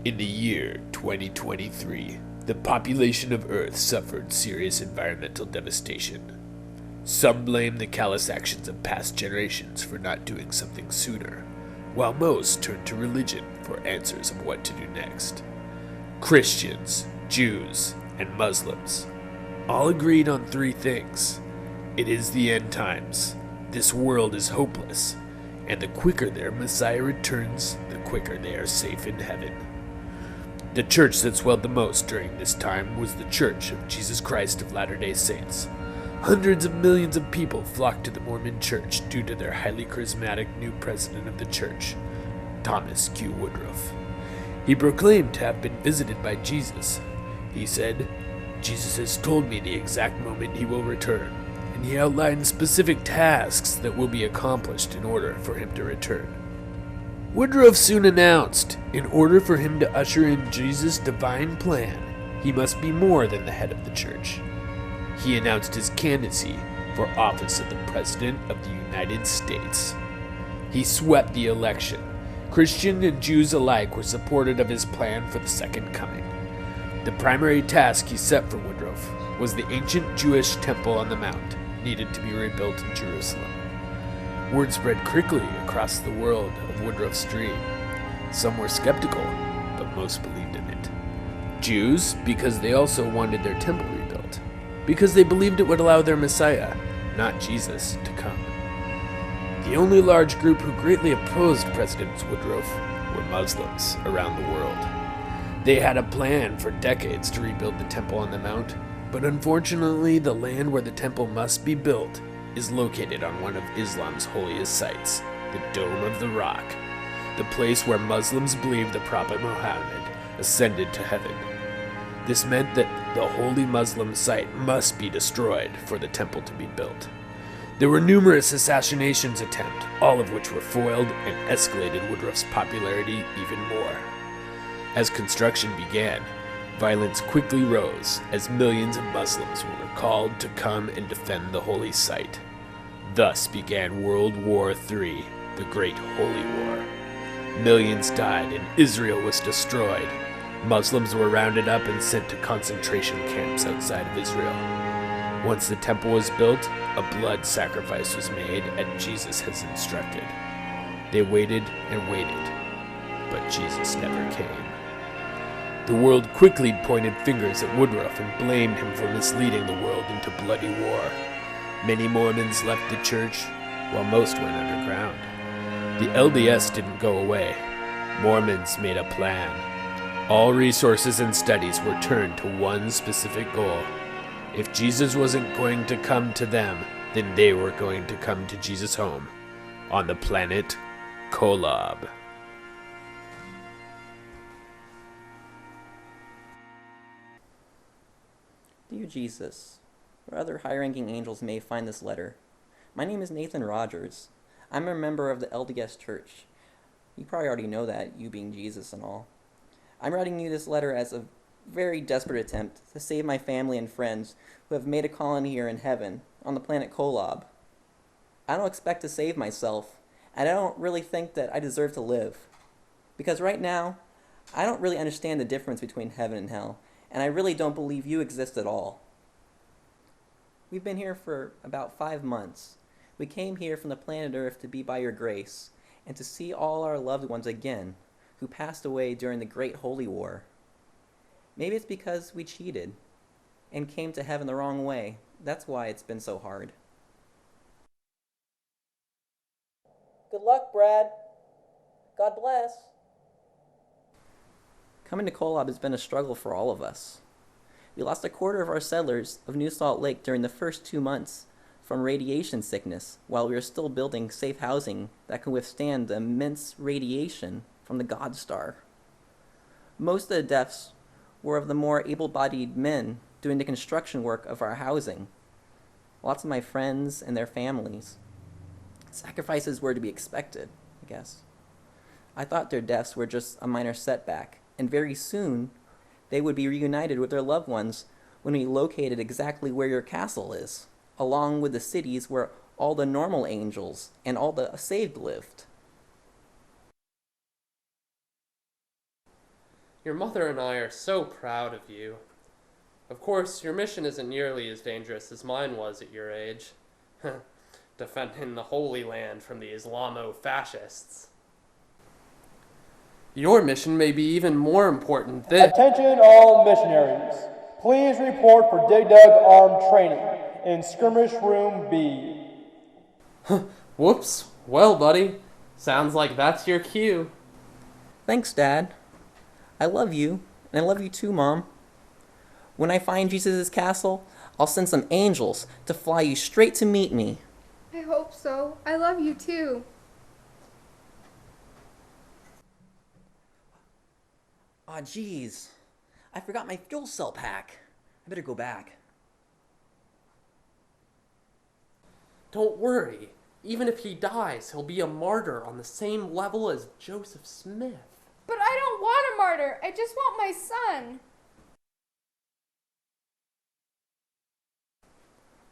In the year 2023, the population of Earth suffered serious environmental devastation. Some blame the callous actions of past generations for not doing something sooner, while most turn to religion for answers of what to do next. Christians, Jews, and Muslims all agreed on three things. It is the end times, this world is hopeless, and the quicker their Messiah returns, the quicker they are safe in heaven. The church that swelled the most during this time was the Church of Jesus Christ of Latter-day Saints. Hundreds of millions of people flocked to the Mormon Church due to their highly charismatic new president of the church, Thomas Q. Woodruff. He proclaimed to have been visited by Jesus. He said, "Jesus has told me the exact moment he will return, and he outlined specific tasks that will be accomplished in order for him to return." Woodruff soon announced, in order for him to usher in Jesus' divine plan, he must be more than the head of the church. He announced his candidacy for office of the President of the United States. He swept the election. Christian and Jews alike were supportive of his plan for the Second Coming. The primary task he set for Woodruff was the ancient Jewish temple on the Mount, needed to be rebuilt in Jerusalem. Word spread quickly across the world of Woodruff's dream. Some were skeptical, but most believed in it. Jews, because they also wanted their temple rebuilt, because they believed it would allow their Messiah, not Jesus, to come. The only large group who greatly opposed President Woodruff were Muslims around the world. They had a plan for decades to rebuild the temple on the Mount, but unfortunately the land where the temple must be built is located on one of Islam's holiest sites, the Dome of the Rock, the place where Muslims believe the Prophet Muhammad ascended to heaven. This meant that the holy Muslim site must be destroyed for the temple to be built. There were numerous assassinations attempts, all of which were foiled and escalated Woodruff's popularity even more. As construction began, violence quickly rose as millions of Muslims were called to come and defend the holy site. Thus began World War III, the Great Holy War. Millions died and Israel was destroyed. Muslims were rounded up and sent to concentration camps outside of Israel. Once the temple was built, a blood sacrifice was made as Jesus has instructed. They waited and waited, but Jesus never came. The world quickly pointed fingers at Woodruff and blamed him for misleading the world into bloody war. Many Mormons left the church, while most went underground. The LDS didn't go away. Mormons made a plan. All resources and studies were turned to one specific goal. If Jesus wasn't going to come to them, then they were going to come to Jesus' home, on the planet Kolob. Dear Jesus, or other high-ranking angels may find this letter. My name is Nathan Rogers. I'm a member of the LDS Church. You probably already know that, you being Jesus and all. I'm writing you this letter as a very desperate attempt to save my family and friends who have made a colony here in heaven, on the planet Kolob. I don't expect to save myself, and I don't really think that I deserve to live. Because right now, I don't really understand the difference between heaven and hell, and I really don't believe you exist at all. We've been here for about 5 months. We came here from the planet Earth to be by your grace, and to see all our loved ones again, who passed away during the Great Holy War. Maybe it's because we cheated, and came to heaven the wrong way. That's why it's been so hard. Good luck, Brad. God bless. Coming to Kolob has been a struggle for all of us. We lost a quarter of our settlers of New Salt Lake during the first 2 months from radiation sickness, while we were still building safe housing that can withstand the immense radiation from the God Star. Most of the deaths were of the more able-bodied men doing the construction work of our housing. Lots of my friends and their families. Sacrifices were to be expected, I guess. I thought their deaths were just a minor setback, and very soon they would be reunited with their loved ones when we located exactly where your castle is, along with the cities where all the normal angels and all the saved lived. Your mother and I are so proud of you. Of course, your mission isn't nearly as dangerous as mine was at your age. Defending the Holy Land from the Islamo-fascists. Your mission may be even more important than... Attention all missionaries. Please report for Dig Dug armed training in Skirmish Room B. Whoops. Well, buddy, sounds like that's your cue. Thanks, Dad. I love you, and I love you too, Mom. When I find Jesus' castle, I'll send some angels to fly you straight to meet me. I hope so. I love you too. Aw, jeez. I forgot my fuel cell pack. I better go back. Don't worry. Even if he dies, he'll be a martyr on the same level as Joseph Smith. But I don't want a martyr. I just want my son.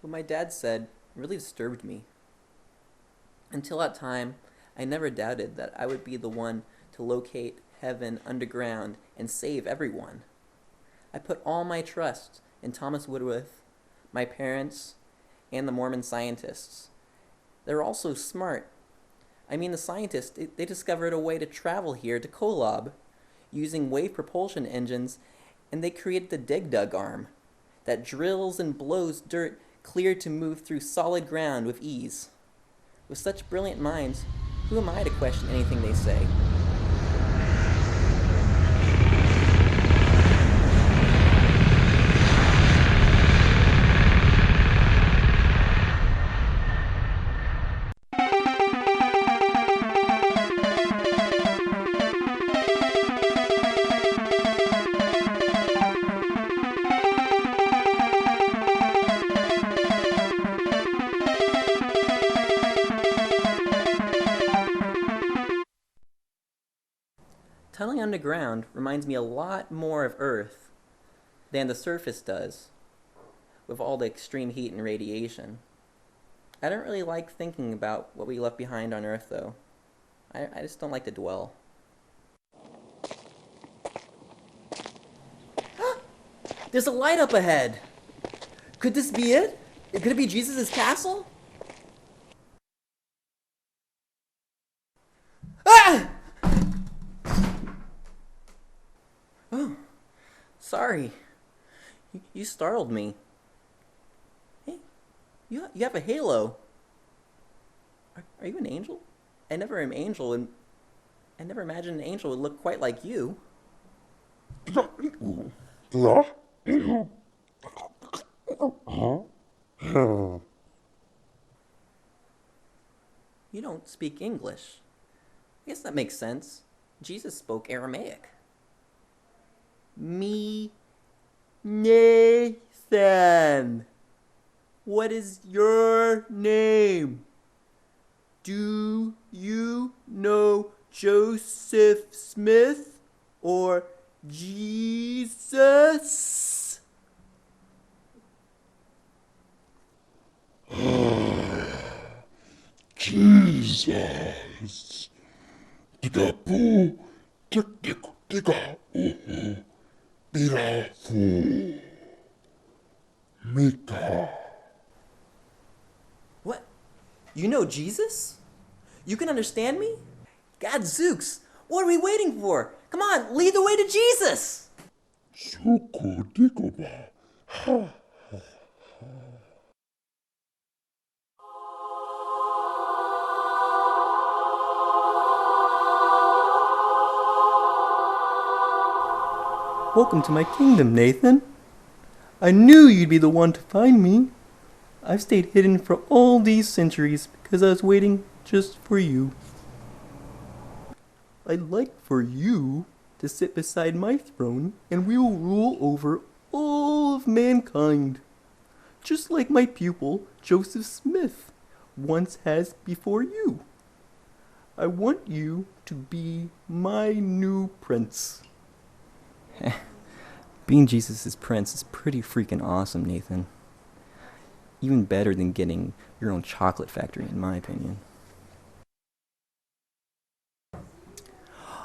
What my dad said really disturbed me. Until that time, I never doubted that I would be the one to locate heaven underground and save everyone. I put all my trust in Thomas Woodworth, my parents, and the Mormon scientists. They're all so smart. I mean, the scientists, they discovered a way to travel here to Kolob using wave propulsion engines, and they created the Dig Dug arm that drills and blows dirt clear to move through solid ground with ease. With such brilliant minds, who am I to question anything they say? Tunneling underground reminds me a lot more of Earth than the surface does, with all the extreme heat and radiation. I don't really like thinking about what we left behind on Earth, though. I just don't like to dwell. There's a light up ahead! Could this be it? Could it be Jesus' castle? Ah! Oh, sorry. You startled me. Hey, you have a halo. Are you an angel? I never am angel, and I never imagined an angel would look quite like you. You don't speak English. I guess that makes sense. Jesus spoke Aramaic. Me, Nathan. What is your name? Do you know Joseph Smith or Jesus? Jesus. Tiga po, tiga pirafu. Mita. What? You know Jesus? You can understand me? Gadzooks! What are we waiting for? Come on, lead the way to Jesus! Suku digoba. Ha. Welcome to my kingdom, Nathan. I knew you'd be the one to find me. I've stayed hidden for all these centuries because I was waiting just for you. I'd like for you to sit beside my throne and we will rule over all of mankind. Just like my pupil, Joseph Smith, once has before you. I want you to be my new prince. Being Jesus' prince is pretty freaking awesome, Nathan. Even better than getting your own chocolate factory, in my opinion.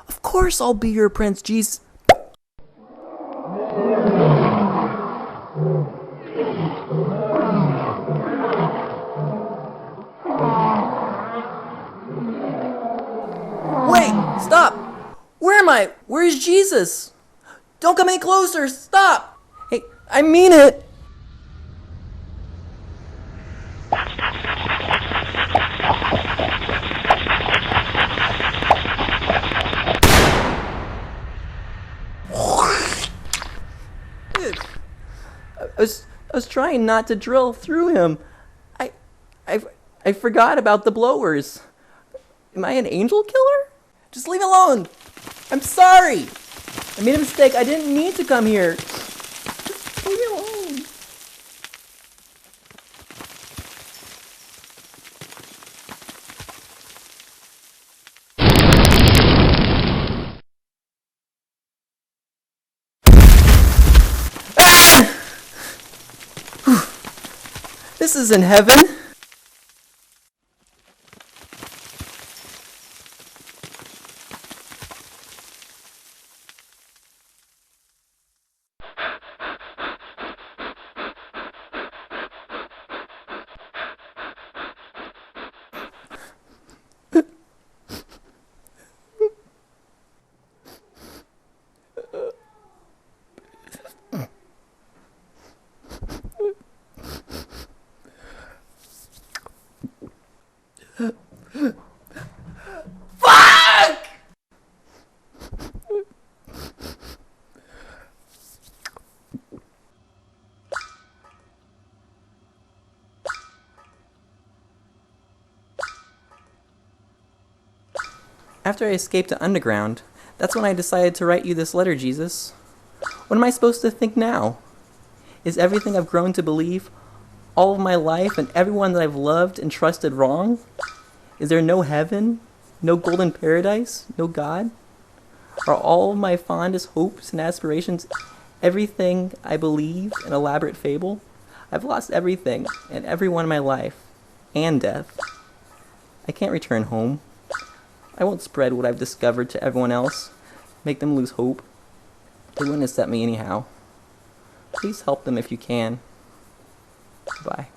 Of course I'll be your prince, Jesus. I? Where is Jesus? Don't come any closer! Stop! Hey, I mean it! I was trying not to drill through him. I forgot about the blowers. Am I an angel killer? Just leave me alone. I'm sorry. I made a mistake. I didn't need to come here. Just leave me alone. This isn't heaven. Fuck! After I escaped to Underground, that's when I decided to write you this letter, Jesus. What am I supposed to think now? Is everything I've grown to believe, all of my life, and everyone that I've loved and trusted wrong? Is there no heaven? No golden paradise? No God? Are all my fondest hopes and aspirations everything I believe an elaborate fable? I've lost everything and everyone in my life, and death. I can't return home. I won't spread what I've discovered to everyone else, make them lose hope. They wouldn't accept me anyhow. Please help them if you can. Bye.